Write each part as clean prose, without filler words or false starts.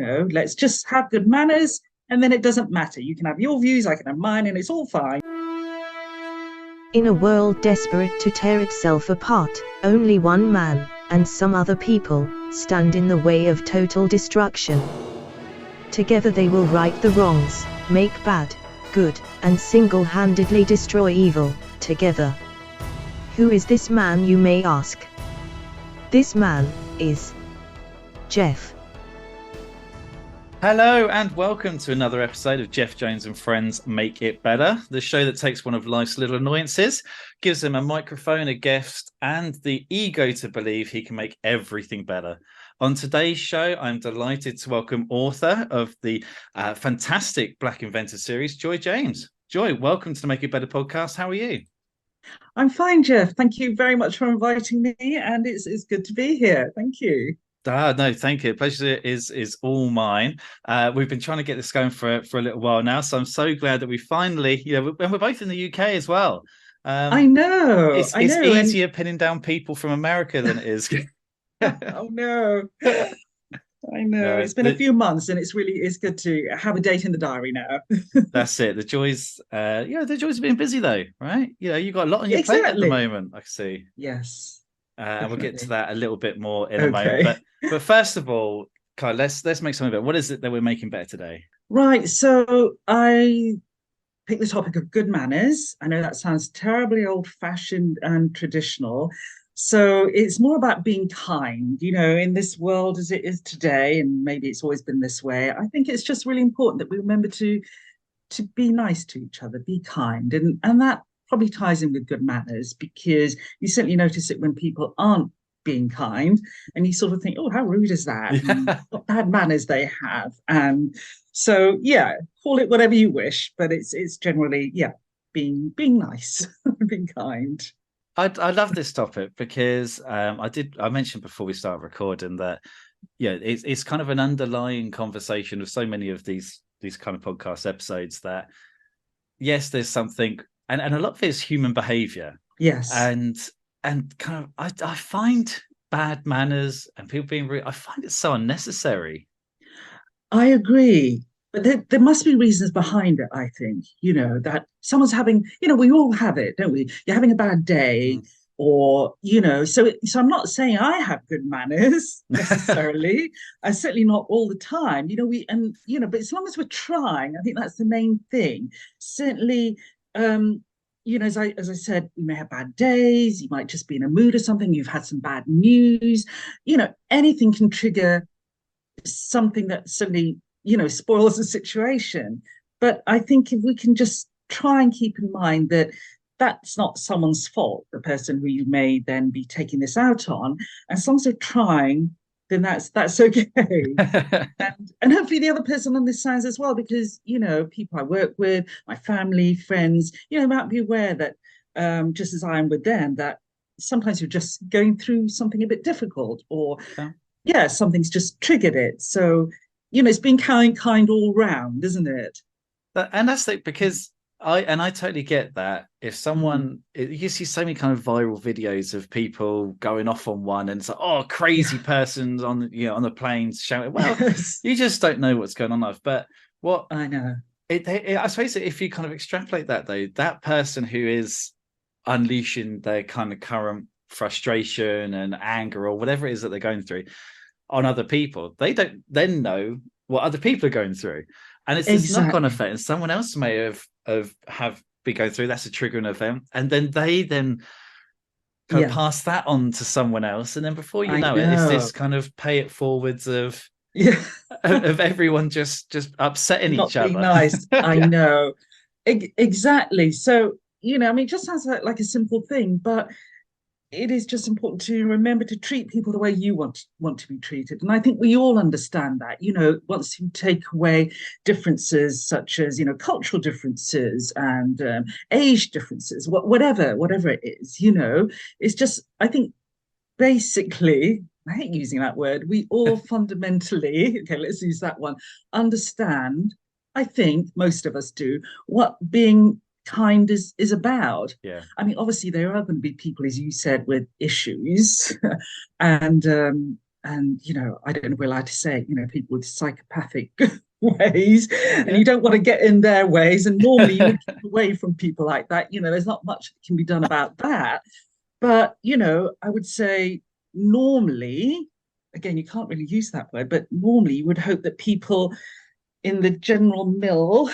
Let's just have good manners, and then it doesn't matter. You can have your views, I can have mine, and it's all fine. In a world desperate to tear itself apart, only one man, and some other people, stand in the way of total destruction. Together they will right the wrongs, make bad, good, and single-handedly destroy evil, together. Who is this man, you may ask? This man is Geoff. Hello and welcome to another episode of Geoff Jones and Friends Make It Better, the show that takes one of life's little annoyances, gives him a microphone, a guest, and the ego to believe he can make everything better. On today's show, I'm delighted to welcome author of the fantastic Black Inventor series, Joy James. Joy, welcome to the Make It Better podcast. How are you? I'm fine, Geoff. Thank you very much for inviting me, and it's good to be here. Thank you. No, thank you. Pleasure is all mine. We've been trying to get this going for a little while now, so I'm so glad that we finally, and we're both in the UK as well. I know. It's easier pinning down people from America than it is. Oh no. I know. No, It's been a few months, and it's good to have a date in the diary now. That's it. The joys have been busy though, right? You've got a lot on your plate at the Exactly. moment, I see. Yes. And we'll get to that a little bit more in a Okay. moment. But first of all, Kai, let's make something better. What is it that we're making better today? Right. So I picked the topic of good manners. I know that sounds terribly old-fashioned and traditional. So it's more about being kind, in this world as it is today, and maybe it's always been this way. I think it's just really important that we remember to be nice to each other, be kind. And that probably ties in with good manners, because you certainly notice it when people aren't being kind, and you sort of think, oh, how rude is that? And what bad manners they have. And so, yeah, call it whatever you wish, but it's generally, being nice, being kind. I love this topic because I mentioned before we start recording that it's kind of an underlying conversation of so many of these kind of podcast episodes that yes, there's something, and a lot of it is human behavior. Yes. And kind of I find bad manners and people being rude, I find it so unnecessary. I agree. But there must be reasons behind it, I think, that someone's having, we all have it, don't we? You're having a bad day, or, so I'm not saying I have good manners necessarily. I certainly not all the time, but as long as we're trying, I think that's the main thing. Certainly, as I said, you may have bad days, you might just be in a mood or something, you've had some bad news, anything can trigger something that suddenly spoils the situation. But I think if we can just try and keep in mind that that's not someone's fault, the person who you may then be taking this out on, as long as they're trying, then that's okay. and hopefully the other person understands as well, because people I work with, my family, friends, might be aware that just as I am with them, that sometimes you're just going through something a bit difficult, or something's just triggered it. So it's being kind all round, isn't it? And that's like, because I totally get that. If someone, you see so many kind of viral videos of people going off on one, and it's like, oh, crazy person's on the planes shouting. Well, yes. You just don't know what's going on life. But what I know, I suppose if you kind of extrapolate that though, that person who is unleashing their kind of current frustration and anger or whatever it is that they're going through on other people, they don't then know what other people are going through, and it's this knock-on effect, and someone else may have be going through, that's a triggering event, and then they kind of pass that on to someone else, and then before you know it, it's this kind of pay it forwards of everyone just upsetting each other. Nice. I know, exactly. So it just sounds like a simple thing, but it is just important to remember to treat people the way you want to be treated. And I think we all understand that, once you take away differences such as, cultural differences and age differences, whatever it is, it's just, I think, basically, I hate using that word, we all fundamentally, okay, let's use that one, understand, I think most of us do, what being kind is about. Yeah. I mean, obviously there are going to be people, as you said, with issues and I don't know if we're allowed to say, people with psychopathic ways, and Yeah. you don't want to get in their ways. And normally you would keep away from people like that. There's not much that can be done about that. But, I would say normally, again, you can't really use that word, but normally you would hope that people in the general mill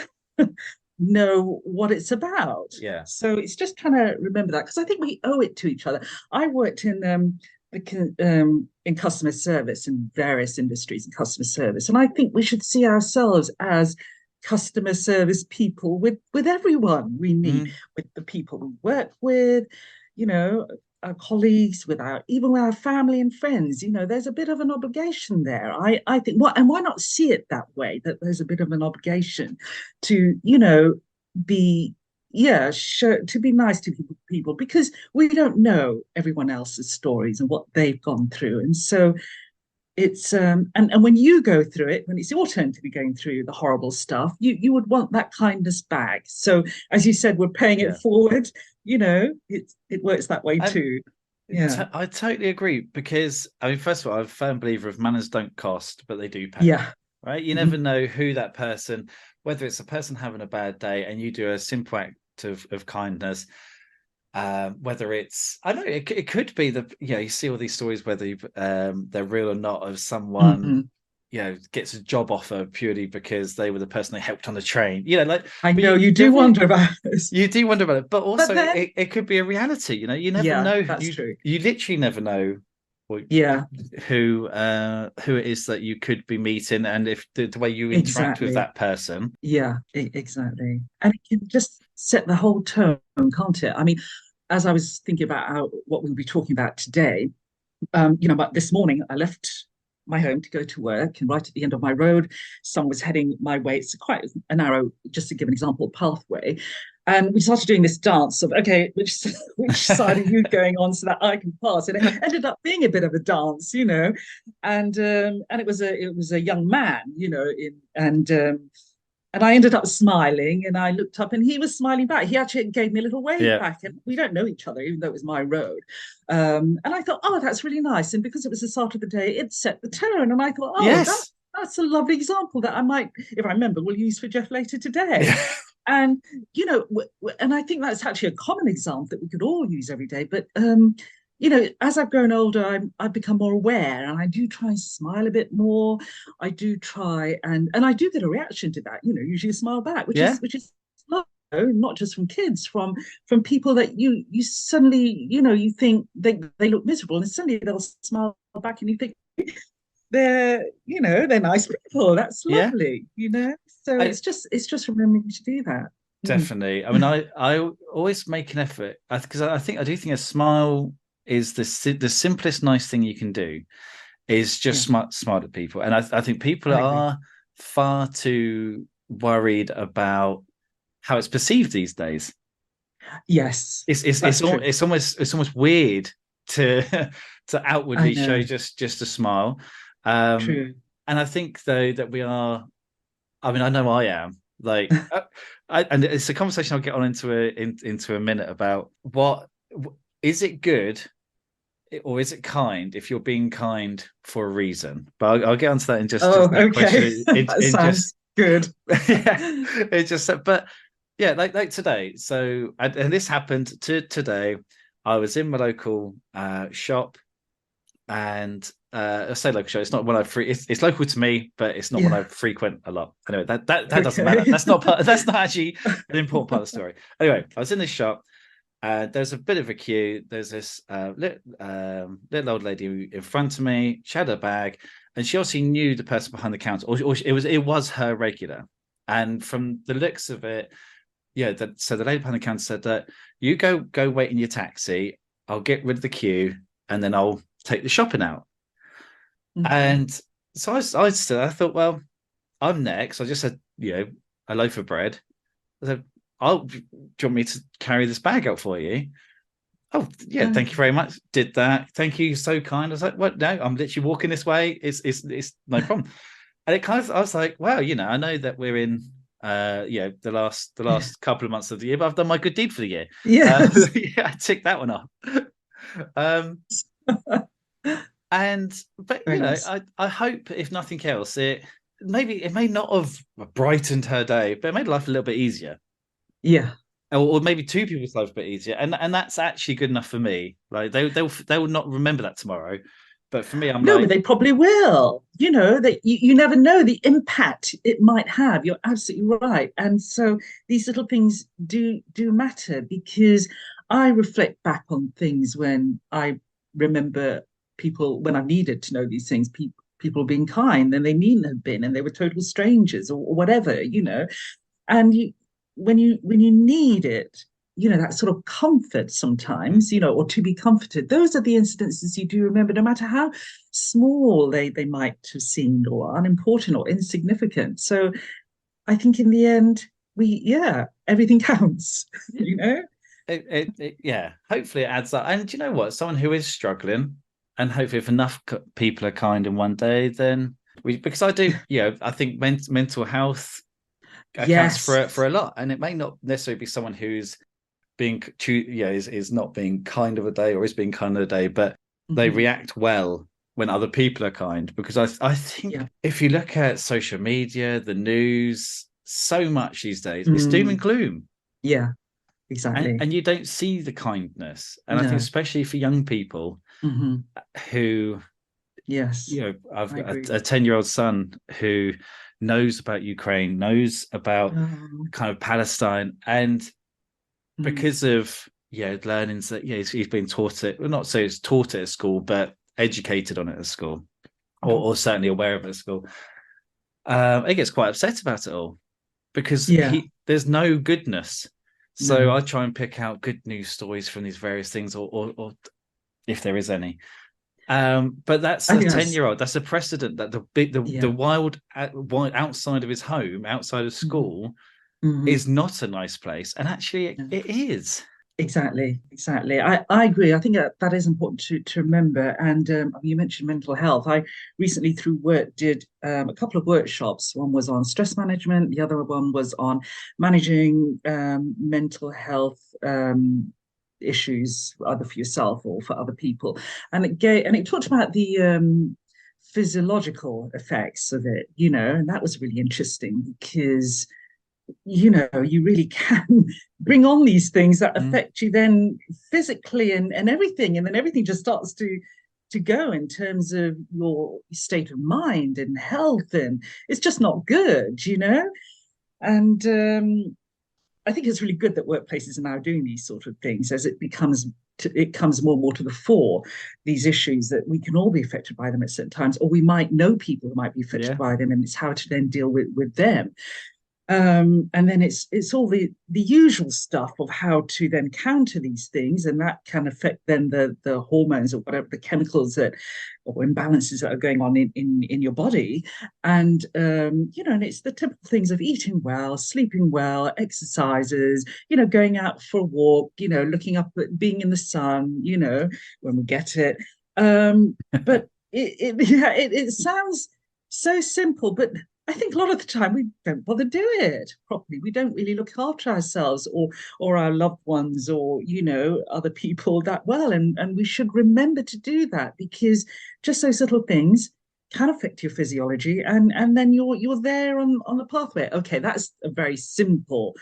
know what it's about. Yeah. So it's just trying to remember that, because I think we owe it to each other. I worked in customer service in various industries in customer service, and I think we should see ourselves as customer service people with everyone we meet, with the people we work with, our colleagues, even with our family and friends. There's a bit of an obligation there. I think, and why not see it that way, that there's a bit of an obligation to be to be nice to people, because we don't know everyone else's stories and what they've gone through. And so it's and when you go through it, when it's your turn to be going through the horrible stuff, you would want that kindness back. So as you said, we're paying it forward. It works that way And too. Yeah. I totally agree, because I mean, first of all, I'm a firm believer of manners don't cost, but they do pay. Yeah. Right? You never know who that person, whether it's a person having a bad day and you do a simple act of kindness, whether it's, I don't know, it could be you see all these stories, whether they're real or not, of someone gets a job offer purely because they were the person they helped on the train. I know you do wonder about this. You do wonder about it, but also then, it could be a reality. You never know. That's true. You literally never know. Who it is that you could be meeting, and if the way you interact with that person. Exactly. And it can just set the whole tone, can't it? I mean, as I was thinking about what we'll be talking about today, but this morning I left my home to go to work, and right at the end of my road, someone was heading my way. It's quite a narrow, just to give an example, pathway. And we started doing this dance of, okay, which side are you going on so that I can pass? And it ended up being a bit of a dance, and it was a young man, and I ended up smiling, and I looked up and he was smiling back. He actually gave me a little wave back, and we don't know each other, even though it was my road. And I thought, oh, that's really nice. And because it was the start of the day, it set the tone. And I thought, oh, yes, that's a lovely example that I might, if I remember, will use for Geoff later today. And, and I think that's actually a common example that we could all use every day. But, as I've grown older, I've become more aware, and I do try and smile a bit more. I do try, and I do get a reaction to that, usually a smile back, which is lovely, not just from kids, from people that you suddenly, you think they look miserable, and suddenly they'll smile back, and you think they're nice people. That's lovely, So it's just remembering to do that. Definitely. I mean, I always make an effort, because I do think a smile is the simplest nice thing you can do, is just smile at people. And I think people are far too worried about how it's perceived these days. Yes, it's almost weird to outwardly show just a smile. True. And I think though that we are, I mean, I know I am, like and it's a conversation I'll get on into a minute about what is it good or is it kind if you're being kind for a reason. But I'll get onto that in just okay. That sounds good. It's just, but yeah, like today. So and this happened today. I was in my local shop, and I say local shop. It's not one it's local to me, but it's not one I frequent a lot. Anyway, that doesn't matter. That's not actually an important part of the story. Anyway, I was in this shop. There's a bit of a queue. There's this little old lady in front of me. She had her bag, and she obviously knew the person behind the counter, or it was her regular. And from the looks of it, so the lady behind the counter said that you go wait in your taxi. I'll get rid of the queue, and then I'll take the shopping out. Mm-hmm. And so I thought, well, I'm next. I just said, a loaf of bread. I said, do you want me to carry this bag out for you? Oh, yeah, thank you very much. Did that. Thank you, so kind. I was like, what? No, I'm literally walking this way. It's no problem. And I was like, wow, I know that we're in the last couple of months of the year, but I've done my good deed for the year. Yes. I ticked that one off. And but Very nice. I hope if nothing else, it may not have brightened her day, but it made life a little bit easier. Yeah. Or maybe two people's lives a bit easier, and that's actually good enough for me. Like they will not remember that tomorrow, but for me, I'm No, but like, they probably will. You know, that you never know the impact it might have. You're absolutely right. And so these little things do matter because I reflect back on things when I remember people when I needed to know these things, people being kind and they needn't have been, and they were total strangers or whatever, you know. And when you need it, you know, that sort of comfort sometimes, you know, or to be comforted, those are the incidences you do remember, no matter how small they might have seemed or unimportant or insignificant. So I think in the end, yeah, everything counts, you know. yeah. Hopefully, it adds up. And do you know what? Someone who is struggling, and hopefully, if enough people are kind in one day, then because I do, I think mental health accounts Yes. for a lot, and it may not necessarily be someone who's is not being kind of a day or is being kind of a day, but they Mm-hmm. react well when other people are kind. Because I think Yeah. if you look at social media, the news, so much these days, it's doom and Mm. gloom. Yeah, exactly. And you don't see the kindness. And I think No. especially for young people Mm-hmm. who, Yes, I've I got agree. a 10-year-old son who knows about Ukraine, knows about Oh, kind of Palestine, and mm. because of learning that he's been taught it, well, not so it's taught it at school, but educated on it at school, or certainly aware of it at school. He gets quite upset about it all because Yeah, he there's no goodness. So no. I try and pick out good news stories from these various things, or if there is any. But that's I a think 10 that's year old. That's a precedent that the yeah. wild outside of his home, outside of Mm-hmm. school, Mm-hmm. is not a nice place, and actually Yeah. it is. Exactly, exactly. I agree. I think that is important to remember. And you mentioned mental health. I recently, through work, did a couple of workshops. One was on stress management. The other one was on managing mental health issues, either for yourself or for other people. And it talked about the physiological effects of it. You know, and that was really interesting because you know you really can bring on these things that Mm. affect you then physically and everything, and then everything just starts to go in terms of your state of mind and health, and it's just not good, you know. And I think it's really good that workplaces are now doing these sort of things as it comes more and more to the fore, these issues that we can all be affected by them at certain times, or we might know people who might be affected Yeah. by them, and it's how to then deal with them. And then it's all the usual stuff of how to then counter these things, and that can affect then the hormones or whatever the chemicals that or imbalances that are going on in your body. And you know, and it's the typical things of eating well, sleeping well, exercises, you know, going out for a walk, you know, looking up at being in the sun, you know, when we get it. But yeah, it sounds so simple, but I think a lot of the time we don't bother do it properly. We don't really look after ourselves or our loved ones or you know other people that well, and we should remember to do that because just those little things can affect your physiology, and then you're there on the pathway. Okay, that's a very simple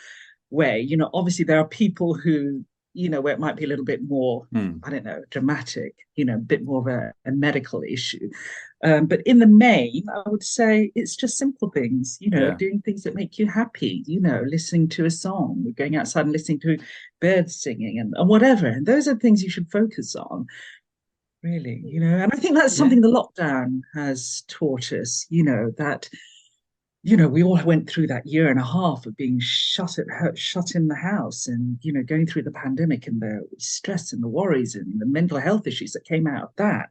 way. You know, obviously there are people who, you know, where it might be a little bit more, Mm. I don't know, dramatic, you know, a bit more of a medical issue. But in the main, I would say it's just simple things, you know, Yeah. doing things that make you happy, you know, listening to a song, going outside and listening to birds singing and whatever. And those are things you should focus on, really, you know. And I think that's Yeah. something the lockdown has taught us, you know, that you know, we all went through that year and a half of being shut in the house, and you know, going through the pandemic and the stress and the worries and the mental health issues that came out of that.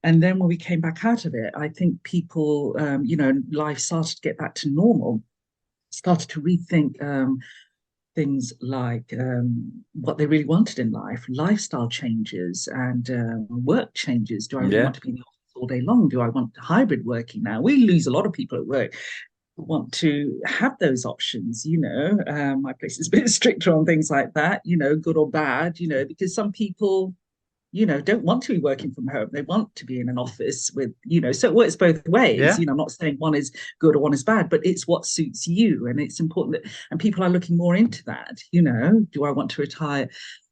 And then when we came back out of it, I think people, you know, life started to get back to normal, started to rethink things like what they really wanted in life, lifestyle changes and work changes. Do I really Yeah. want to be in the office all day long? Do I want hybrid working now? We lose a lot of people at work who want to have those options, you know. My place is a bit stricter on things like that, you know, good or bad, you know, because some people don't want to be working from home. They want to be in an office with, so it works both ways. Yeah. I'm not saying one is good or one is bad, but it's what suits you. And it's important that, and people are looking more into that. Do I want to retire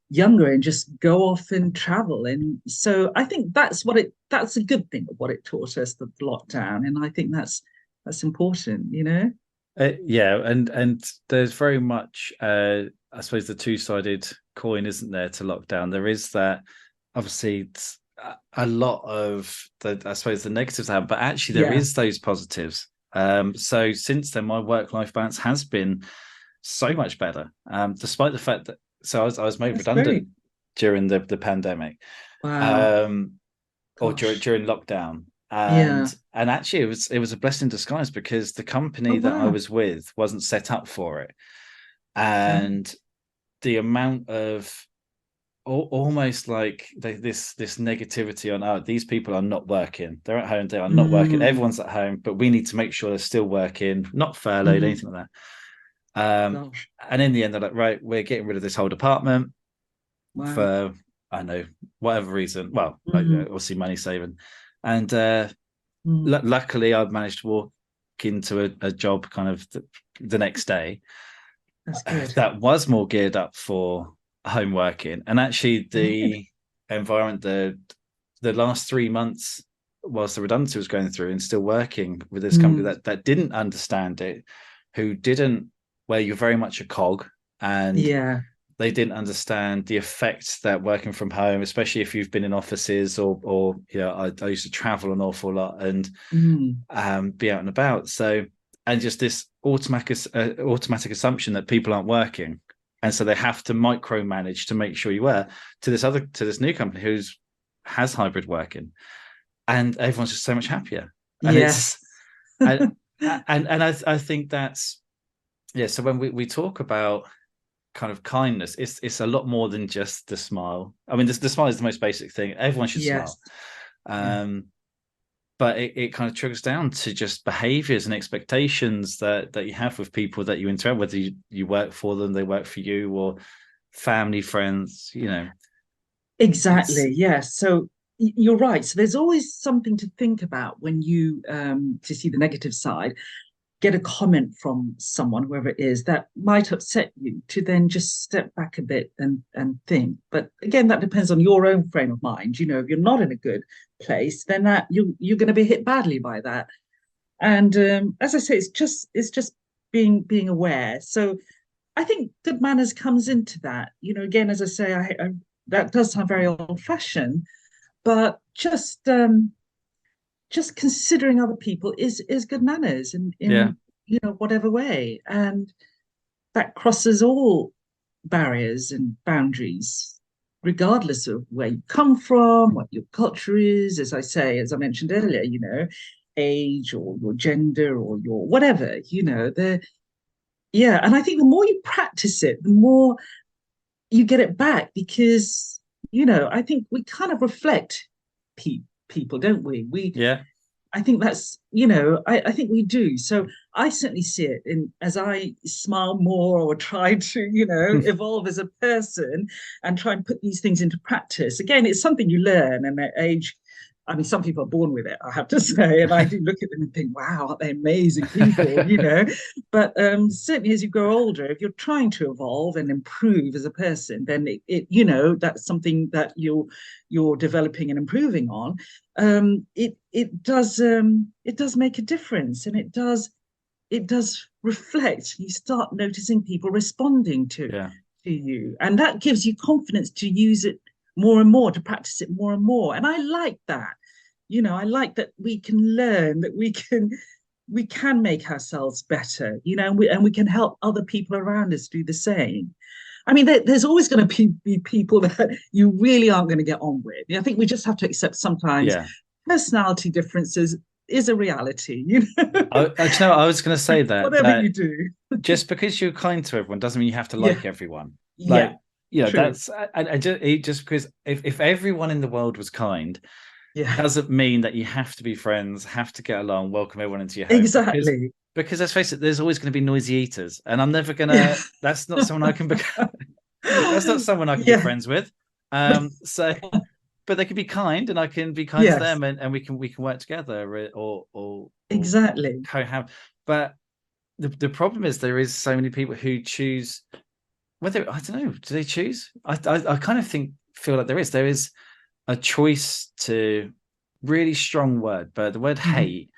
younger and just go off and travel? And so I think that's a good thing of what it taught us, the lockdown. And I think that's important. Yeah, and there's very much, I suppose, the two-sided coin, isn't there, to lockdown? There is that, obviously, a lot of I suppose, the negatives have, but actually there is those positives. So since then, my work-life balance has been so much better, despite the fact that, so I was made That's redundant great. during the pandemic, Wow. or Gosh. during lockdown. Yeah. And actually it was a blessing in disguise, because the Oh, company that I wow. was with wasn't set up for it. Oh, And the amount of almost like this negativity on, oh, these people are not working, they're at home, they are not working, mm, everyone's at home, but we need to make sure they're still working, not furloughed, mm, anything like that. gosh. And in the end, they're like, right, we're getting rid of this whole department Wow. for, I know, whatever reason. Well, like, Mm, obviously money saving. And mm, luckily I've managed to walk into a job kind of the next day that's good. that was more geared up for home working. And actually Good. the environment, the last 3 months whilst the redundancy was going through, and still working with this company Mm, that didn't understand it, who didn't, where you're very much a cog, and yeah. they didn't understand the effect that working from home, especially if you've been in offices, or I used to travel an awful lot and Mm, be out and about. So, and just this automatic assumption that people aren't working, and so they have to micromanage to make sure you were, to this new company who's has hybrid working, and everyone's just so much happier. And it's yes. and I think that's, yeah. So when we talk about kind of kindness, it's a lot more than just the smile. I mean, the smile is the most basic thing. Everyone should Yes. smile. Yeah. Um, but it kind of trickles down to just behaviors and expectations that you have with people that you interact, whether you work for them, they work for you, or family, friends. It's Exactly. Yes. So you're right. So there's always something to think about when you to see the negative side, get a comment from someone, whoever it is, that might upset you, to then just step back a bit and think. But again, that depends on your own frame of mind. If you're not in a good place, then that you're going to be hit badly by that. And as I say, it's just being aware. So I think good manners comes into that. Again, as I say, I that does sound very old fashioned, but just considering other people is good manners yeah, in whatever way, and that crosses all barriers and boundaries, regardless of where you come from, what your culture is. As I mentioned earlier, age or your gender or your whatever. The Yeah, and I think the more you practice it, the more you get it back, because I think we kind of reflect people, don't we? yeah, I think that's, I think we do. So I certainly see it in as I smile more, or try to, evolve as a person and try and put these things into practice. Again, it's something you learn, and at age, I mean, some people are born with it, I have to say, and I do look at them and think, wow, aren't they amazing people? But certainly as you grow older, if you're trying to evolve and improve as a person, then that's something that you're developing and improving on. It does make a difference, and it does reflect. You start noticing people responding yeah, to you, and that gives you confidence to use it more and more, to practice it more and more. And I like that. I like that we can learn, that we can make ourselves better, and we can help other people around us do the same. I mean, there's always going to be people that you really aren't going to get on with. I think we just have to accept sometimes yeah. personality differences is a reality. Do you know, I was going to say that Whatever you do. just because you're kind to everyone doesn't mean you have to Yeah, like everyone. yeah, Like, true. that's, and just because if everyone in the world was kind, Yeah, doesn't mean that you have to be friends, have to get along, welcome everyone into your home. exactly. Because let's face it, there's always going to be noisy eaters, and I'm never Yeah. gonna. That's not someone I can become. That's not someone I can be Yeah. friends with. So but they can be kind, and I can be kind to Yes, them, and we can work together, or exactly. co-have. But the problem is there is so many people who choose, whether, I don't know, do they choose? I kind of feel like there is a choice to, really strong word, but the word Mhm. hate,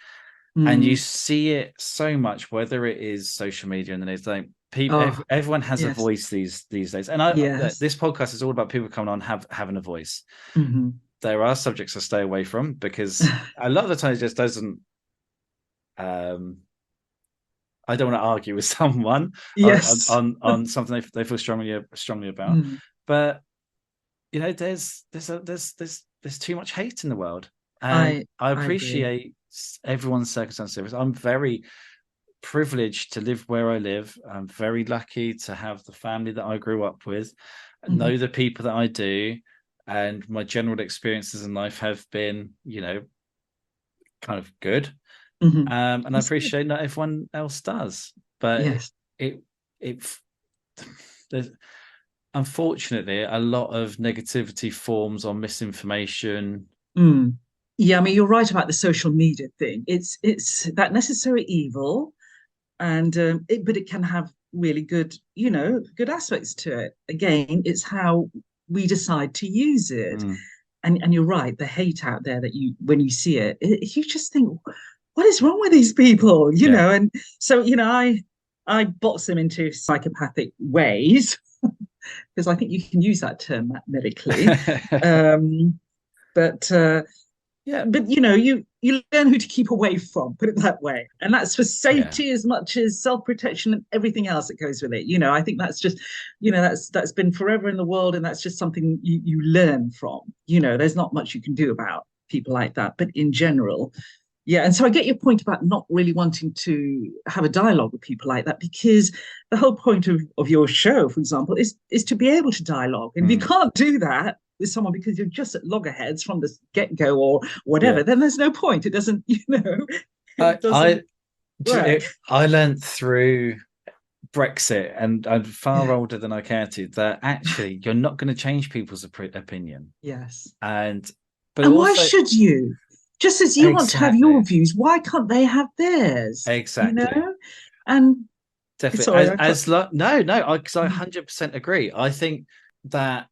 and you Mm. see it so much, whether it is social media and the news. Like people, Oh, everyone has a yes, voice these days, and I yes. this podcast is all about people coming on having a voice. Hmm. There are subjects I stay away from because a lot of the time it just doesn't. Um, I don't want to argue with someone on Yes. something they feel strongly about, Mm. but there's too much hate in the world, and I I I agree. appreciate everyone's circumstances. I'm very privileged to live where I live. I'm very lucky to have the family that I grew up with, Hmm. know the people that I do, and my general experiences in life have been, kind of good. Hmm. And I That's good. appreciate not everyone else does, but Yes. it it there's unfortunately a lot of negativity forms on misinformation. Mm. Yeah, I mean, you're right about the social media thing. It's that necessary evil, and but it can have really good, good aspects to it. Again, it's how we decide to use it. Mm, And you're right, the hate out there that when you see it, you just think, what is wrong with these people? yeah. And so, I box them into psychopathic ways because I think you can use that term medically. Um, but Yeah, you learn who to keep away from, put it that way, and that's for yeah. safety as much as self-protection and everything else that goes with it. I think that's just, that's been forever in the world, and that's just something you learn from. There's not much you can do about people like that, but in general, yeah. And so I get your point about not really wanting to have a dialogue with people like that, because the whole point of your show, for example, is to be able to dialogue. And if you Mm, can't do that with someone because you're just at loggerheads from the get-go or yeah. whatever, then there's no point. It doesn't, I it doesn't I work. I learned through Brexit, and I'm far Yeah. older than I care to, that actually you're not going to change people's opinion. Yes. And but And why also, should you? Just as you want to have your exactly, views, why can't they have theirs? exactly, And definitely, sorry, I cut. no, because I Mm, 100% agree. I think that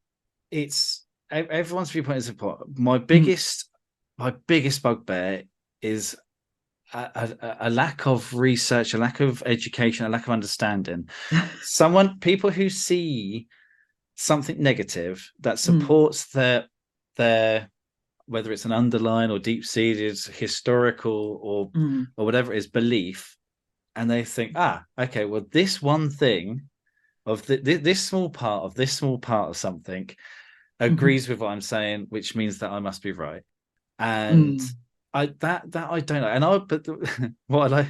it's everyone's viewpoint is important. My mm. biggest bugbear is a lack of research, a lack of education, a lack of understanding. People who see something negative that Mm, supports their whether it's an underlying or deep-seated historical mm, or whatever it is, belief, and they think, okay, well, this one thing of this small part of something mhm, agrees with what I'm saying, which means that I must be right. And mm, that I don't know. And what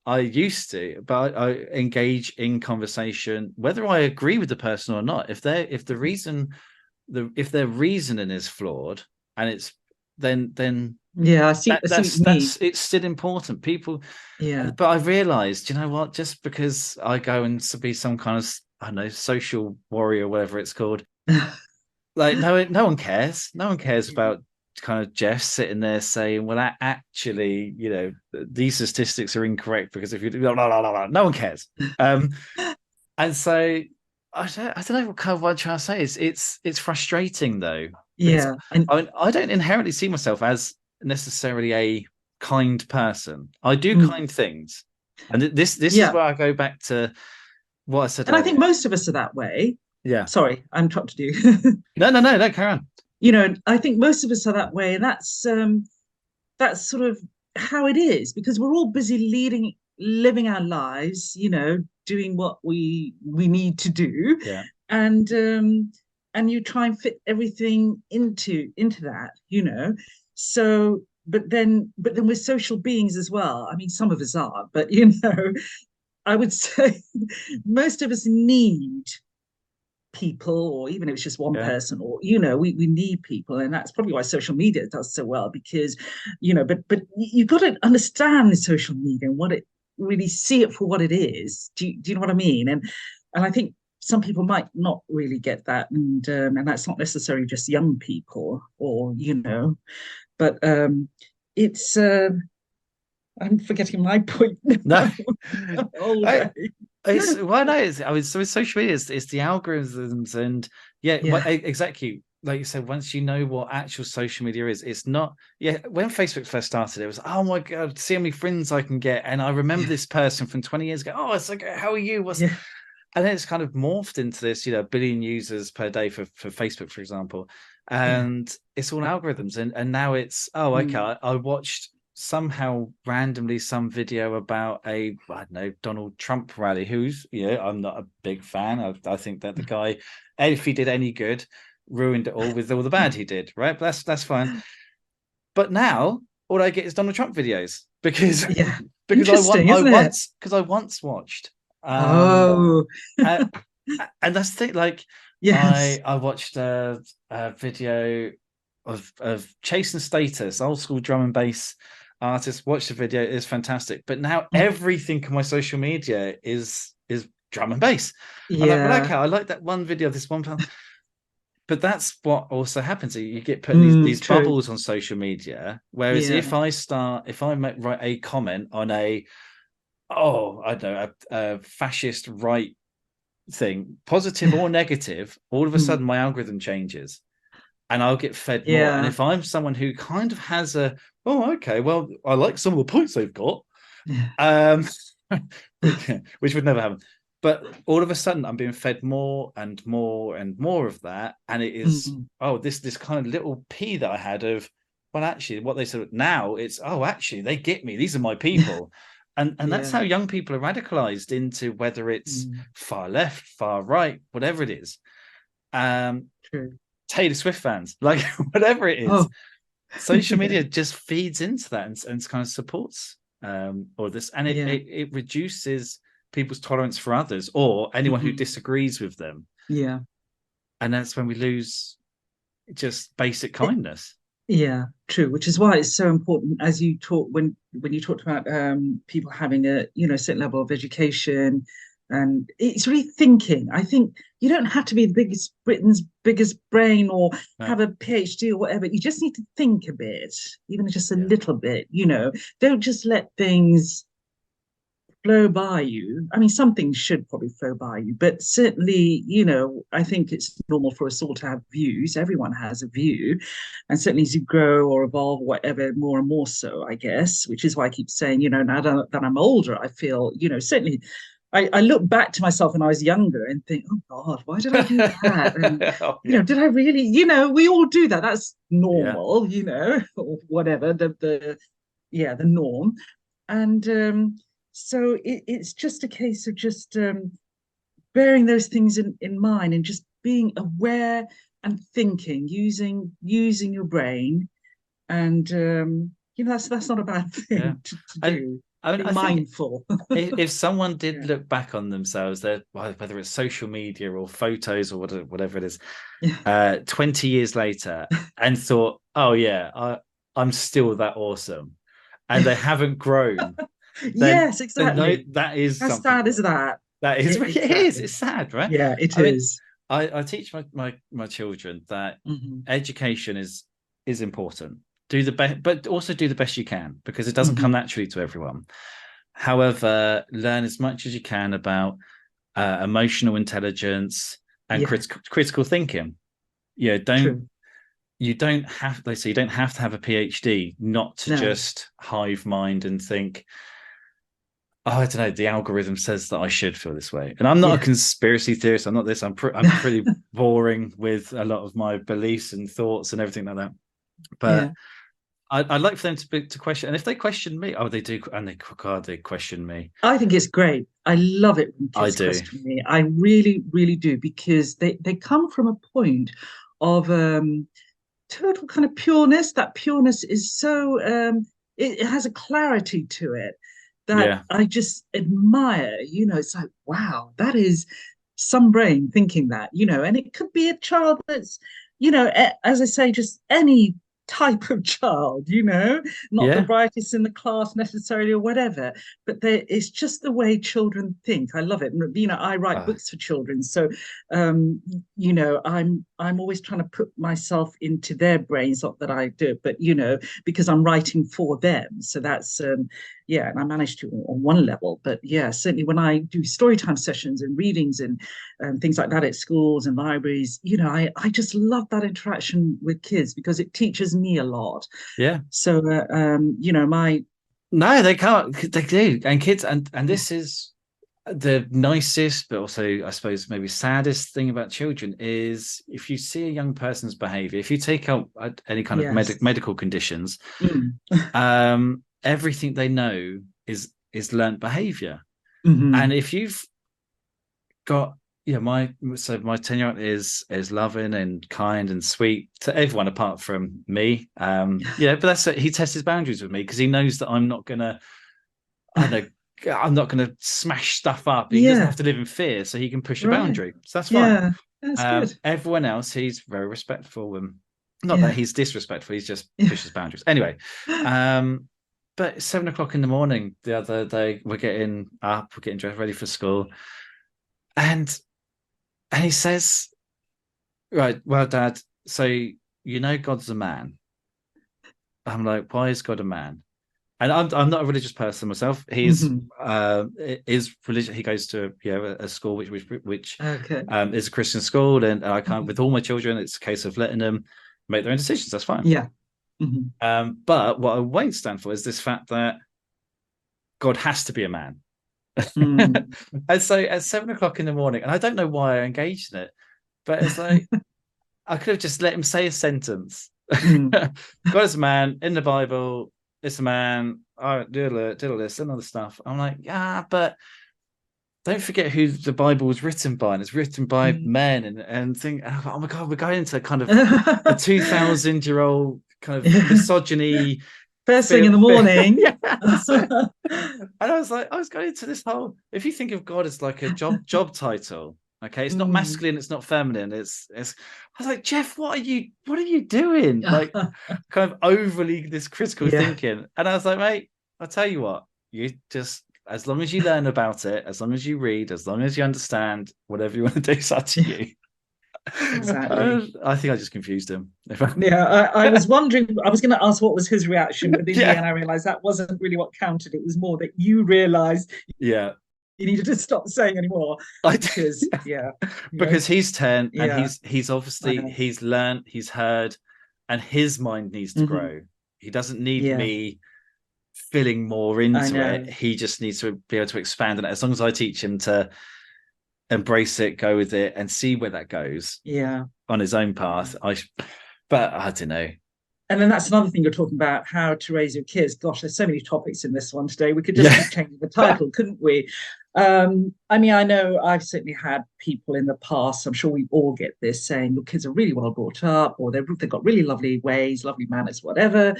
I used to, but I engage in conversation whether I agree with the person or not. If their reasoning is flawed, and it's then yeah, I see what you mean. that's it's still important. People, Yeah. but I realized, you know what? Just because I go and to be some kind of, I don't know, social warrior, whatever it's called, like no one cares. No one cares Yeah. about kind of Jeff sitting there saying, well, actually, these statistics are incorrect because if you do, no one cares. And so I don't know what kind of what I'm trying to say is it's frustrating though, because Yeah. And I don't inherently see myself as necessarily a kind person. I do mm, kind things, and this is yeah. where I go back to what I said And I think earlier. most of us are that way. Yeah. Sorry, I interrupted you. No, carry on. I think most of us are that way, and that's sort of how it is, because we're all busy living our lives, doing what we need to do, Yeah. and you try and fit everything into that, so but then we're social beings as well. I mean, some of us are, but I would say most of us need people, or even if it's just one Yeah. person, or we need people, and that's probably why social media does so well, because but you've got to understand the social media and what it really see it for what it is. Do you know what I mean? And I think some people might not really get that, and that's not necessarily just young people, or but it's I'm forgetting my point No, now. I, Older. it's well, no, it's I mean, so with social media, it's the algorithms, and yeah, Yeah, exactly. Like you said, once you know what actual social media is, it's not. Yeah, when Facebook first started, it was, oh my god, see how many friends I can get, and I remember yeah, this person from 20 years ago. Oh, it's like, how are you? What's yeah. And then it's kind of morphed into this, 1 billion users per day for Facebook, for example. Yeah. And it's all algorithms. And now it's, oh, okay, Mm. I watched somehow randomly some video about I don't know, Donald Trump rally, who's, I'm not a big fan. I think that the guy, if he did any good, ruined it all with all the bad he did, right? But that's fine. But now all I get is Donald Trump videos because Yeah. because Interesting, isn't it? I once watched Oh, uh, and that's the thing. Like yes. I watched a video of Chase and Status, old school drum and bass artist. Watched the video; it's fantastic. But now Mm. everything on my social media is drum and bass. I'm like, well, Yeah. okay, I like that one video of this one. But that's what also happens. You get put in these True. bubbles on social media. Whereas Yeah. if I write a comment on I don't know, a fascist right thing, positive or negative, all of a Mm. sudden my algorithm changes and I'll get fed more. And Yeah. if I'm someone who kind of has okay, well, I like some of the points they've got, Yeah. um, which would never happen. But all of a sudden, I'm being fed more and more and more of that, and it is Mm. this kind of little pea that I had of, well, actually, what they said now it's, actually, they get me. These are my Yeah. people, and that's how Yeah. young people are radicalized into whether it's Mm. far left, far right, whatever it is. Um, True. Taylor Swift fans, like whatever it is, Oh, social yeah. media just feeds into that and kind of supports all this, and Yeah. it reduces people's tolerance for others or anyone who Mhm. disagrees with them, Yeah. and that's when we lose just basic It, kindness. yeah, true. Which is why it's so important, as you talk when you talked about people having a certain level of education, and it's really thinking. I think you don't have to be the biggest Britain's biggest brain or No, have a PhD or whatever. You just need to think a bit, even just a yeah, little bit. Don't just let things flow by you. I mean, some things should probably flow by you, but certainly, I think it's normal for us all to have views. Everyone has a view. And certainly as you grow or evolve, or whatever, more and more so, I guess, which is why I keep saying, now that I'm older, I feel, certainly I look back to myself when I was younger and think, oh God, why did I do that? And, oh, yeah, did I really, we all do that. That's yeah, normal, or whatever, the norm. And so it's just a case of just bearing those things in mind and just being aware and thinking, using your brain, and that's not a bad yeah. thing to And do. I mean, Being I think mindful. if someone did Yeah, look back on themselves, that whether it's social media or photos or whatever it is, yeah, 20 years later, and thought, oh yeah, I'm still that awesome, and they haven't grown, then yes, no, exactly. that is How something sad is wrong. that? That is, it is, Exactly. it's sad, right? Yeah, it I mean, is. I teach my children that Mm-hmm. education is important. Do the best, but also do the best you can, because it doesn't come Mm-hmm. naturally to everyone. However, learn as much as you can about emotional intelligence and Yeah, critical thinking. true. You don't have, they say, you don't have to have a PhD not to No. just hive mind and think, I don't know, the algorithm says that I should feel this way. And I'm not a Yeah. conspiracy theorist. I'm not this. I'm pretty boring with a lot of my beliefs and thoughts and everything like that. But Yeah. I'd like for them to question. And if they question me, they do, and they question me. I think it's great. I love it when I kids do. question me. I really, really do, because they come from a point of total kind of pureness. That pureness is so it has a clarity to it that Yeah. I just admire. It's like, wow, that is some brain thinking that. And it could be a child that's, as I say, just any type of child, not the Yeah. brightest in the class necessarily or whatever, but it's just the way children think. I love it. I write Uh, books for children, so I'm always trying to put myself into their brains, not that I do, but because I'm writing for them. So that's yeah, and I managed to on one level. But yeah, certainly when I do storytime sessions and readings and things like that at schools and libraries, I just love that interaction with kids because it teaches me a lot. yeah. So, my No, they can't. They do, and kids, and this is the nicest, but also I suppose maybe saddest thing about children is if you see a young person's behavior, if you take out any kind of yes, medical conditions, mm. everything they know is learnt behavior. Mm-hmm. And if you've got my 10-year-old is loving and kind and sweet to everyone apart from me. But that's it. He tests his boundaries with me because he knows that I'm not gonna I know I'm not gonna smash stuff up. He doesn't Yeah, have to live in fear, so he can push a right. boundary. So that's fine. Yeah, that's good. Everyone else, he's very respectful, and not that Yeah. he's disrespectful, he's just Yeah. pushes boundaries. Anyway, but 7 o'clock in the morning the other day, we're getting up, we're getting dressed ready for school, and he says, right, well, Dad, so God's a man. I'm like, why is God a man? And I'm not a religious person myself. He's Mm-hmm. is religious. He goes to a school which Okay. is a Christian school, and I can't with all my children. It's a case of letting them make their own decisions. That's fine. Yeah. Mm-hmm. But what I won't stand for is this fact that God has to be a man. Mm. And so at 7 o'clock in the morning, and I don't know why I engaged in it, but it's like I could have just let him say a sentence. Mm. God is a man in the Bible. It's a man. I diddle this and other stuff. I'm like, yeah, but don't forget who the Bible was written by, and it's written by Mm. men. And think, oh my God, we're going into kind of a 2,000-year-old kind of Yeah. misogyny. First thing in the morning. Yeah. And I was like, I was going into this whole. If you think of God as like a job title, okay, it's not Mm. masculine, it's not feminine. It's. I was like, Geoff, what are you doing? Like, kind of overly this critical Yeah. thinking. And I was like, mate, I'll tell you what, you just as long as you learn about it, as long as you read, as long as you understand, whatever you want to do, it's up to you. Exactly. I think I just confused him. Yeah, I was wondering, I was going to ask what was his reaction, but in the Yeah. end, I realized that wasn't really what counted. It was more that you realized Yeah. you needed to stop saying anymore I because, yeah, because he's 10 and yeah, he's I obviously know. he's learned, he's heard, and his mind needs to Hmm. grow. He doesn't need Yeah, me filling more I into it. know. He just needs to be able to expand on it. As long as I teach him to embrace it, go with it, and see where that goes Yeah. on his own Yeah. path. But I don't know. And then that's another thing you're talking about, how to raise your kids. Gosh, there's so many topics in this one today. We could just Yeah. keep changing the title, couldn't we? I mean, I know I've certainly had people in the past, I'm sure we all get this, saying your kids are really well brought up, or they've got really lovely ways, lovely manners, whatever.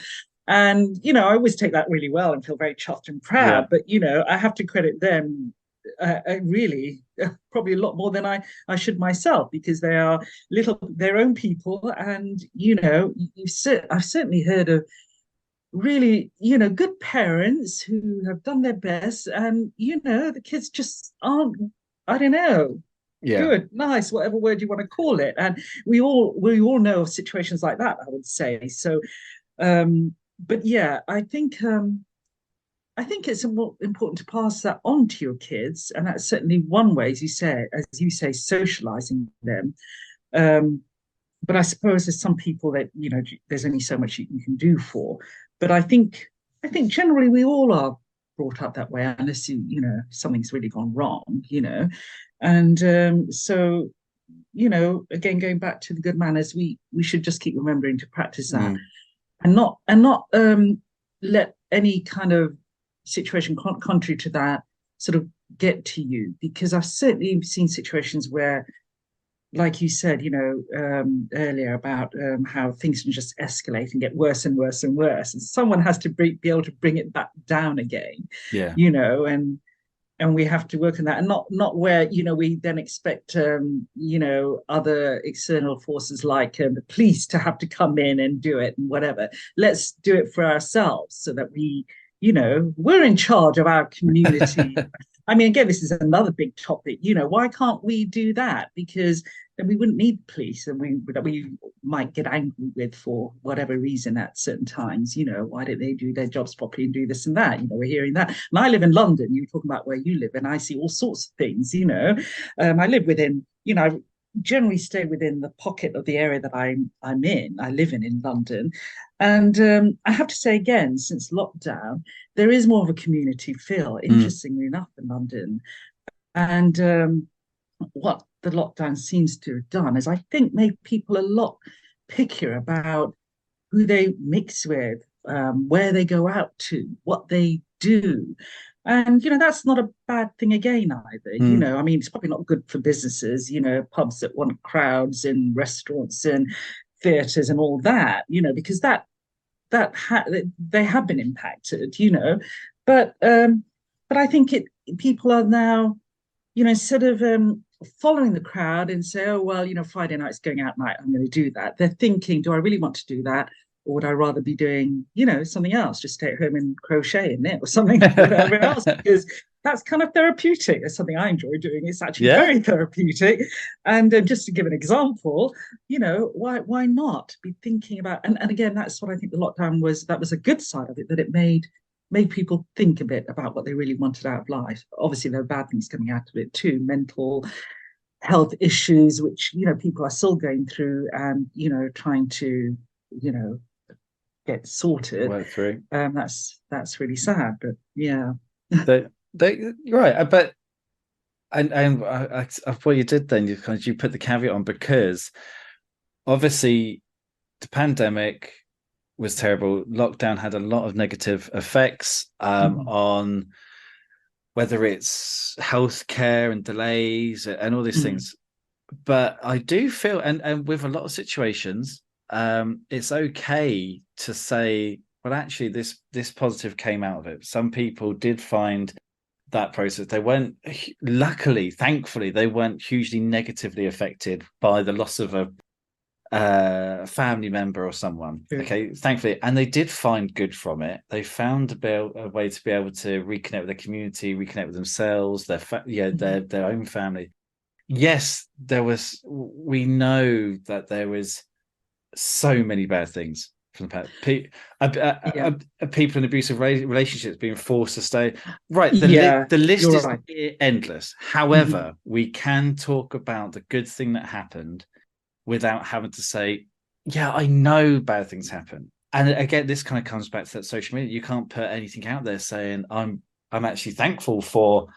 And, I always take that really well and feel very chuffed and Yeah. proud. But, I have to credit them really probably a lot more than I should myself, because they are their own people. And, I've certainly heard of really, good parents who have done their best, and, the kids just aren't, I don't know, Yeah. good, nice, whatever word you want to call it. And we all know of situations like that, I would say. So, but yeah, I think it's important to pass that on to your kids, and that's certainly one way, as you say, socializing them. Um, but I suppose there's some people that there's only so much you can do for. But I think generally we all are brought up that way, unless something's really gone wrong, and so again, going back to the good manners, we should just keep remembering to practice that, Mm. and not let any kind of situation contrary to that sort of get to you, because I've certainly seen situations where, like you said, earlier about how things can just escalate and get worse and worse and worse, and someone has to be able to bring it back down again, Yeah. and and we have to work on that, and not where we then expect other external forces like the police to have to come in and do it and whatever. Let's do it for ourselves so that we're in charge of our community. I mean, again, this is another big topic. Why can't we do that? Because then we wouldn't need police, and we might get angry with for whatever reason at certain times. Why don't they do their jobs properly and do this and that? We're hearing that. And I live in London. You were talking about where you live, and I see all sorts of things. I live within. I generally stay within the pocket of the area that I'm in. I live in London, and I have to say again, since lockdown, there is more of a community feel. Interestingly enough, in London, and what the lockdown seems to have done is, I think, made people a lot pickier about who they mix with, where they go out to, what they do. And, that's not a bad thing again either. I mean, it's probably not good for businesses, pubs that want crowds and restaurants and theatres and all that, because they have been impacted, but I think people are now, instead of following the crowd and say, oh, well, Friday night's going out night, I'm going to do that. They're thinking, do I really want to do that? Or would I rather be doing, something else, just stay at home and crochet and knit or something, whatever else, because that's kind of therapeutic. That's something I enjoy doing. It's actually very therapeutic. And just to give an example, why not be thinking about, and again, that's what I think the lockdown that was a good side of it, that it made people think a bit about what they really wanted out of life. Obviously, there are bad things coming out of it too, mental health issues, which, people are still going through and, trying to, get sorted. Work through. That's really sad, but yeah. You're right. But and what you did then, you put the caveat on, because obviously the pandemic was terrible. Lockdown had a lot of negative effects on whether it's healthcare and delays and all these things. But I do feel, and with a lot of situations, it's okay to say, well, actually, this positive came out of it. Some people did find that process. They weren't, luckily, thankfully, they weren't hugely negatively affected by the loss of a family member or someone. Okay, thankfully, and they did find good from it. They found a way to be able to reconnect with their community, reconnect with themselves, their own family. Yes, we know that there was so many bad things from the past. People in abusive relationships being forced to stay. Right, the list is endless. However, we can talk about the good thing that happened without having to say, yeah, I know bad things happen. And again, this kind of comes back to that social media. You can't put anything out there saying, I'm actually thankful for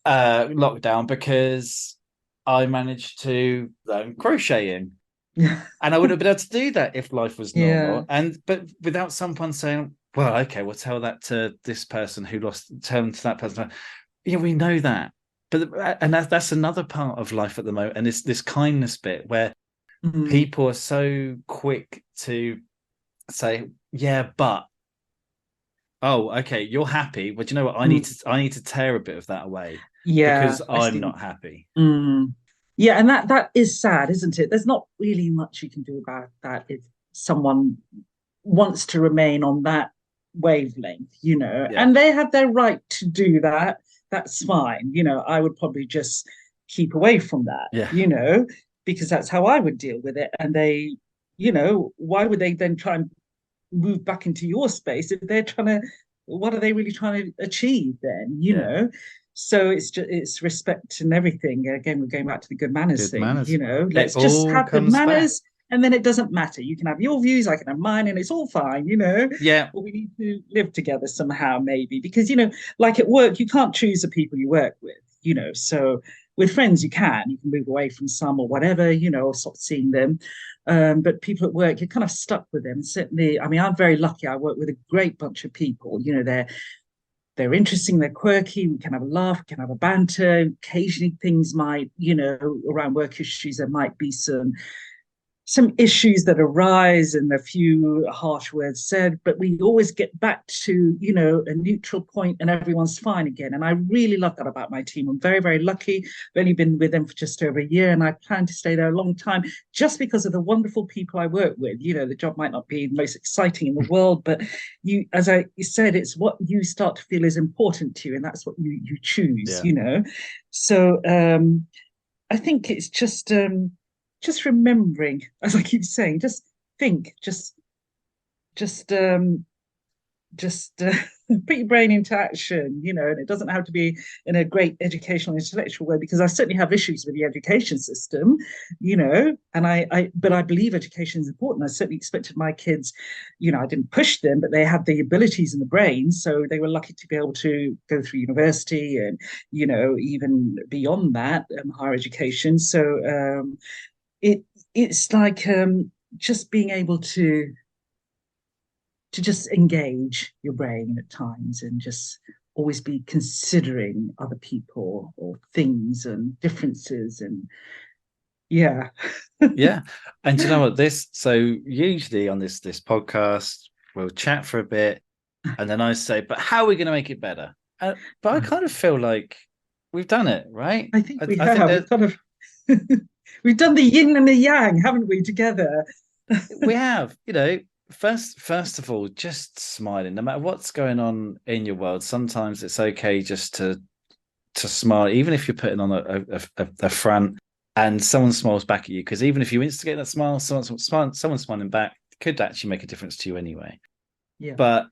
lockdown because I managed to learn crocheting. And I wouldn't have been able to do that if life was normal. But without someone saying, well, okay, we'll tell that to this person tell them to that person. Yeah, we know that. But that's another part of life at the moment, and it's this kindness bit where people are so quick to say, "Yeah, but okay, you're happy, but you know what? I need to tear a bit of that away, because I'm not happy." Yeah, and that is sad, isn't it? There's not really much you can do about that if someone wants to remain on that wavelength, and they have their right to do that. That's fine. I would probably just keep away from that, because that's how I would deal with it. And they, why would they then try and move back into your space if they're what are they really trying to achieve then, know? So it's respect and everything. Again, we're going back to the good manners thing, let's just have good manners. And then it doesn't matter. You can have your views, I can have mine, and it's all fine, Yeah. But we need to live together somehow, maybe, because, like at work, you can't choose the people you work with, So with friends, you can move away from some or whatever, or stop seeing them. But people at work, you're kind of stuck with them. Certainly, I mean, I'm very lucky. I work with a great bunch of people. They're interesting, they're quirky, we can have a laugh, we can have a banter. Occasionally things might, around work issues, there might be some some issues that arise and a few harsh words said, but we always get back to, a neutral point and everyone's fine again. And I really love that about my team. I'm very, very lucky. I've only been with them for just over a year, and I plan to stay there a long time just because of the wonderful people I work with. The job might not be the most exciting in the world, but as I said, it's what you start to feel is important to you, and that's what you choose, Yeah. So I think it's just remembering, as I keep saying, just think, just just put your brain into action, and it doesn't have to be in a great educational intellectual way, because I certainly have issues with the education system, and but I believe education is important. I certainly expected my kids, I didn't push them, but they had the abilities and the brain, so they were lucky to be able to go through university and even beyond that, higher education. So it's like just being able to just engage your brain at times and just always be considering other people or things and differences, and yeah. Yeah. And you know what, so usually on this podcast we'll chat for a bit, and then I say, but how are we going to make it better? But I kind of feel like we've done it, right? I think we I think have. We've that kind of we've done the yin and the yang, haven't we, together? we have, first of all, just smiling. No matter what's going on in your world, sometimes it's okay just to smile, even if you're putting on a front and someone smiles back at you. Because even if you instigate that smile, someone smiling back could actually make a difference to you anyway. Yeah. But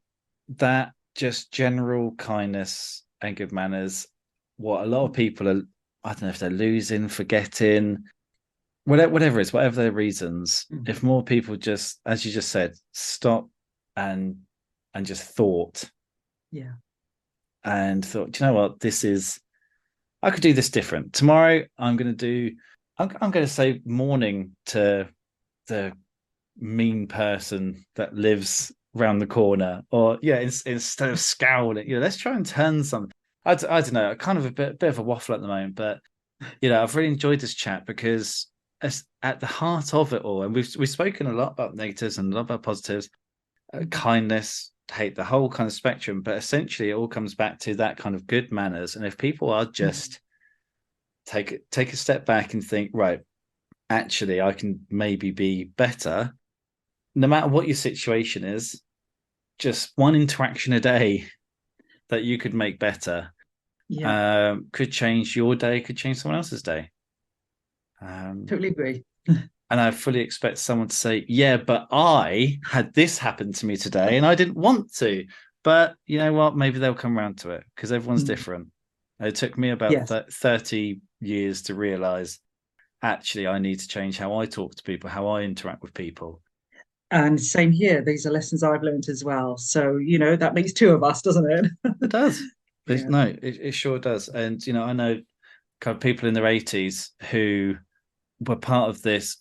that just general kindness and good manners, what a lot of people are, I don't know if they're losing, forgetting, whatever it is, whatever their reasons, if more people just, as you just said, stop and just thought, and thought, do you know what, I could do this different tomorrow. I'm going to say morning to the mean person that lives round the corner, or instead of scowling, let's try and turn something. I don't know, kind of a bit of a waffle at the moment, but I've really enjoyed this chat, because at the heart of it all, and we've spoken a lot about negatives and a lot about positives, kindness, hate, the whole kind of spectrum, but essentially it all comes back to that kind of good manners. And if people are just take a step back and think, right, actually I can maybe be better, no matter what your situation is, just one interaction a day that you could make better, could change your day, could change someone else's day. Totally agree. And I fully expect someone to say, yeah, but I had this happen to me today and I didn't want to. But you know what? Maybe they'll come around to it, because everyone's different. It took me about 30 years to realize, actually, I need to change how I talk to people, how I interact with people. And same here. These are lessons I've learned as well. So, that makes two of us, doesn't it? It does. No, it sure does. And, I know kind of people in their 80s who were part of this.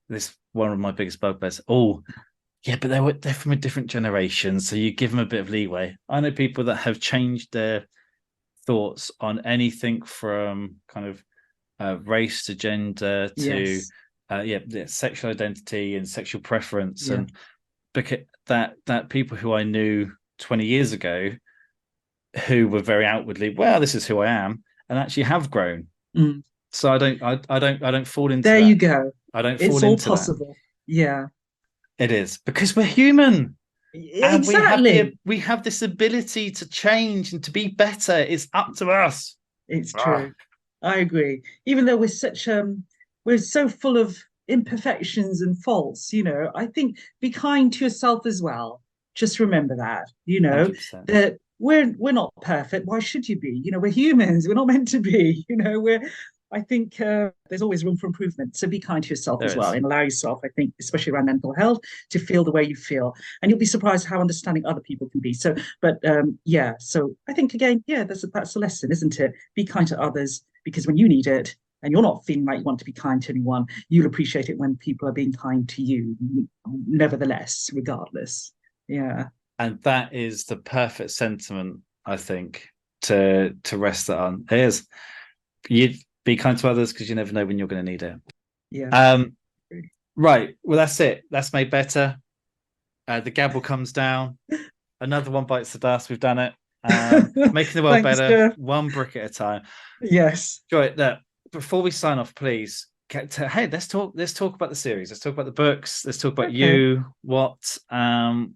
This one of my biggest bugbears. Yeah, but they're from a different generation, so you give them a bit of leeway. I know people that have changed their thoughts on anything from kind of race to gender to sexual identity and sexual preference, and because that people who I knew 20 years ago, who were very outwardly, well, this is who I am, and actually have grown. So I don't fall into there that. you go. I don't it's fall all into possible. That. It is, because we're human. Exactly. And we have this ability to change and to be better. It's up to us. It's true. I agree. Even though we're so full of imperfections and faults, I think be kind to yourself as well. Just remember that, 100%. that we're not perfect. Why should you be? We're humans. We're not meant to be. I think there's always room for improvement. So be kind to yourself as well, and allow yourself, I think, especially around mental health, to feel the way you feel. And you'll be surprised how understanding other people can be. So, but so I think, again, that's a lesson, isn't it? Be kind to others, because when you need it and you're not feeling like you want to be kind to anyone, you'll appreciate it when people are being kind to you, nevertheless, regardless. Yeah. And that is the perfect sentiment, I think, to rest it on. It is. You be kind to others, because you never know when you're going to need it. Yeah. Right. Well, that's it. That's made better. The gavel comes down. Another one bites the dust. We've done it. Making the world Thanks, better, Geoff. one brick at a time. Yes. Joy, look, before we sign off, please. Hey, let's talk. Let's talk about the series. Let's talk about the books. Let's talk about Okay. you. What are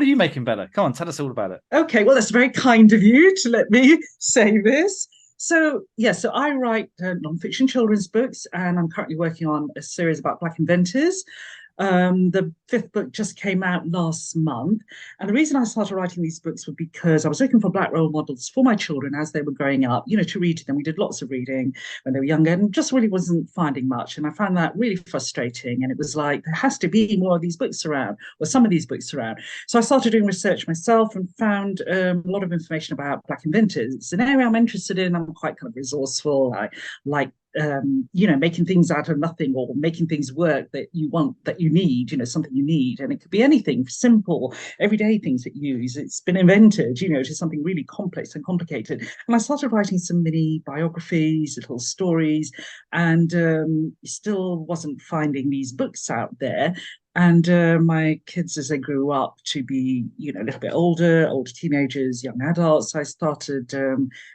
you making better? Come on, tell us all about it. Okay, well, that's very kind of you to let me say this. So, yeah, so I write nonfiction children's books, and I'm currently working on a series about Black inventors. The fifth book just came out last month. And the reason I started writing these books was because I was looking for Black role models for my children as they were growing up, to read to them. We did lots of reading when they were younger and just really wasn't finding much. And I found that really frustrating. And it was like, there has to be more of these books around, or some of these books around. So I started doing research myself and found a lot of information about Black inventors. It's an area I'm interested in. I'm quite kind of resourceful. I like making things out of nothing or making things work that you want, that you need, something you need. And it could be anything simple, everyday things that you use. It's been invented, to something really complex and complicated. And I started writing some mini biographies, little stories, and still wasn't finding these books out there. And my kids, as they grew up to be, a little bit older teenagers, young adults, I started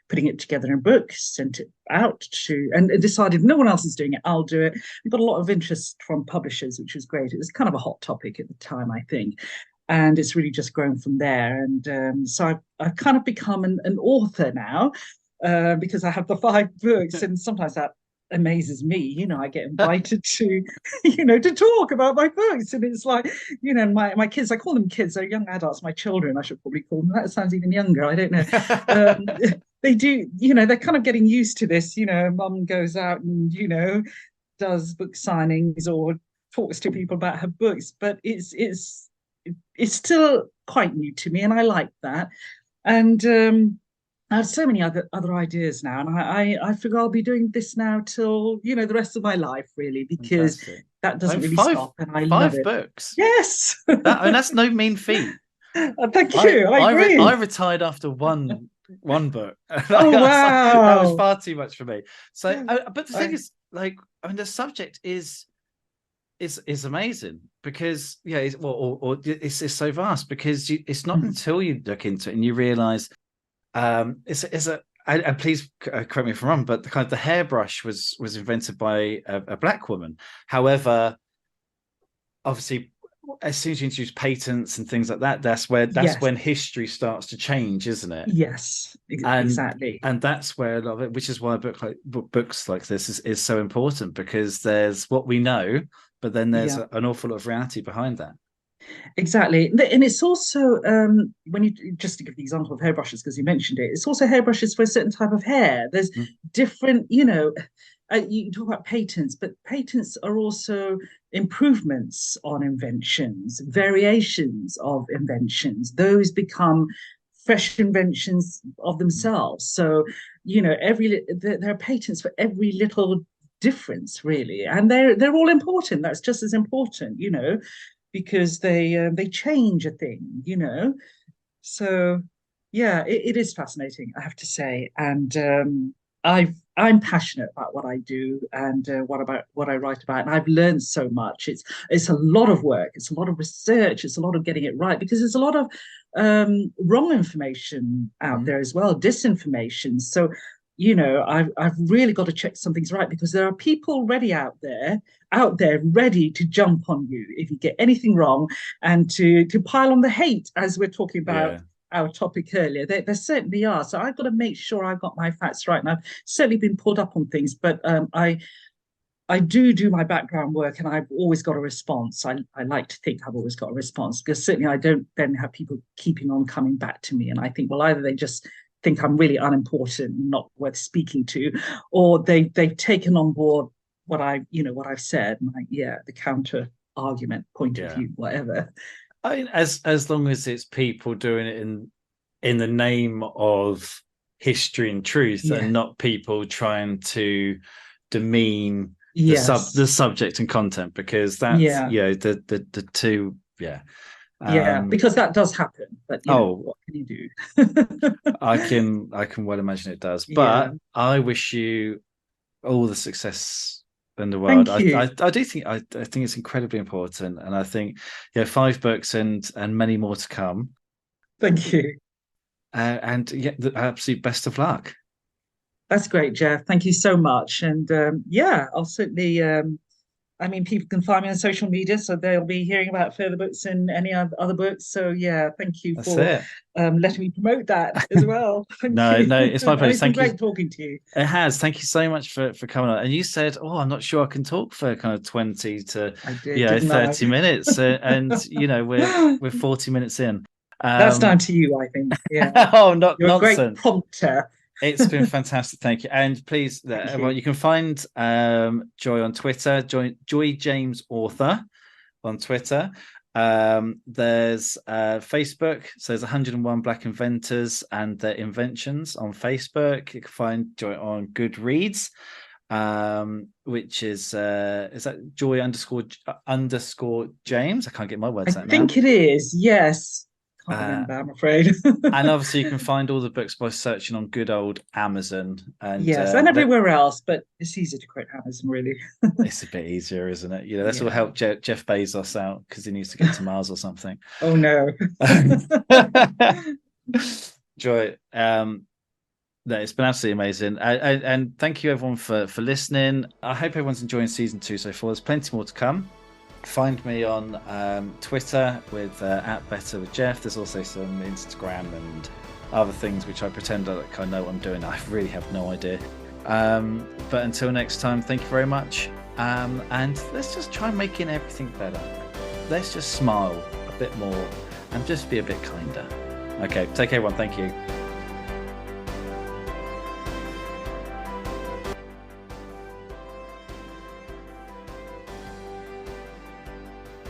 putting it together in a book, sent it out and decided no one else is doing it, I'll do it. We got a lot of interest from publishers, which was great. It was kind of a hot topic at the time, I think. And it's really just grown from there. And so I've kind of become an author now because I have the 5 books. And sometimes that amazes me. I get invited to to talk about my books, and it's like, my kids, I call them kids, they're young adults, my children I should probably call them. That sounds even younger, I don't know. They do, they're kind of getting used to this. Mum goes out and does book signings or talks to people about her books, but it's still quite new to me, and I like that. And I have so many other ideas now, and I figure I'll be doing this now till the rest of my life, really, because Fantastic. that doesn't really Five, stop, and I love five it. books. Yes, That's no mean feat. thank you. I I agree. retired after one book. Oh That was wow. far too much for me. So, but the thing is, like, I mean, the subject is amazing because it's so vast because it's not until you look into it and you realize it's a and please correct me if I'm wrong, but the kind of the hairbrush was invented by a black woman. However, obviously, as soon as you introduce patents and things like that, that's Yes, when history starts to change, isn't it? yes, exactly. And that's where a lot of it, which is why books like this is so important, because there's what we know, but then there's Yeah. an awful lot of reality behind that. Exactly. And it's also, when you, just to give the example of hairbrushes, because you mentioned it, it's also hairbrushes for a certain type of hair. There's Mm. different, you talk about patents, but patents are also improvements on inventions, variations of inventions. Those become fresh inventions of themselves. So, there are patents for every little difference, really, and they're all important. That's just as important, because they change a thing, So yeah, it is fascinating, I have to say, and I'm passionate about what I do and what I write about, and I've learned so much. It's a lot of work, it's a lot of research, it's a lot of getting it right because there's a lot of wrong information out Mm. there as well, disinformation. So I've really got to check something's right because there are people ready out there ready to jump on you if you get anything wrong and to pile on the hate, as we're talking about Yeah. our topic earlier. There certainly are. So I've got to make sure I've got my facts right. And I've certainly been pulled up on things, but I do my background work and I've always got a response. I like to think I've always got a response because certainly I don't then have people keeping on coming back to me. And I think, well, either they just think I'm really unimportant, not worth speaking to, or they've taken on board what I've said. And the counter argument, point of Yeah. view, whatever. I mean, as long as it's people doing it in the name of history and truth, Yeah. and not people trying to demean the Yes. subject and content, because that's Yeah. the two. Yeah. Yeah. Um, Because that does happen. But oh, what can you do? I can well imagine it does. Yeah. But I wish you all the success in the world. Thank you. I do think I think it's incredibly important, and I think 5 books and many more to come. Thank you. And yeah, the absolute best of luck. That's great, Geoff. Thank you so much. And yeah, I'll certainly. I mean, people can find me on social media, so they'll be hearing about further books and any other books. So yeah, thank you That's for it. letting me promote that as well. Thank No, you. no, it's my And pleasure. it's been Thank you. great talking to you. It has. Thank you so much for coming on. And you said, "Oh, I'm not sure I can talk for kind of 20 to I did, didn't I? 30 minutes." And we're 40 minutes in. That's down to you, I think. Yeah, Oh, not you're a great nonsense. prompter. It's been fantastic. Thank you. And please, Thank everyone, you. you can find Joy on Twitter, Joy James Author on Twitter. There's Facebook. So there's 101 Black Inventors and their Inventions on Facebook. You can find Joy on Goodreads, which is that Joy underscore James. I can't get my I words out now. think it is. Yes. Can't remember, I'm afraid. And obviously, you can find all the books by searching on good old Amazon. And Yes, and everywhere else, but it's easy to quote Amazon, really. it's a bit easier, isn't it? This will help Jeff Bezos out because he needs to get to Mars or something. Oh no. Joy, it's been absolutely amazing, and thank you everyone for listening. I hope everyone's enjoying season 2 so far. There's plenty more to come. Find me on Twitter with @Better with Geoff. There's also some Instagram and other things which I pretend like I know what I'm doing. I really have no idea. But until next time, thank you very much. And let's just try making everything better. Let's just smile a bit more and just be a bit kinder. Okay, take care everyone. Thank you.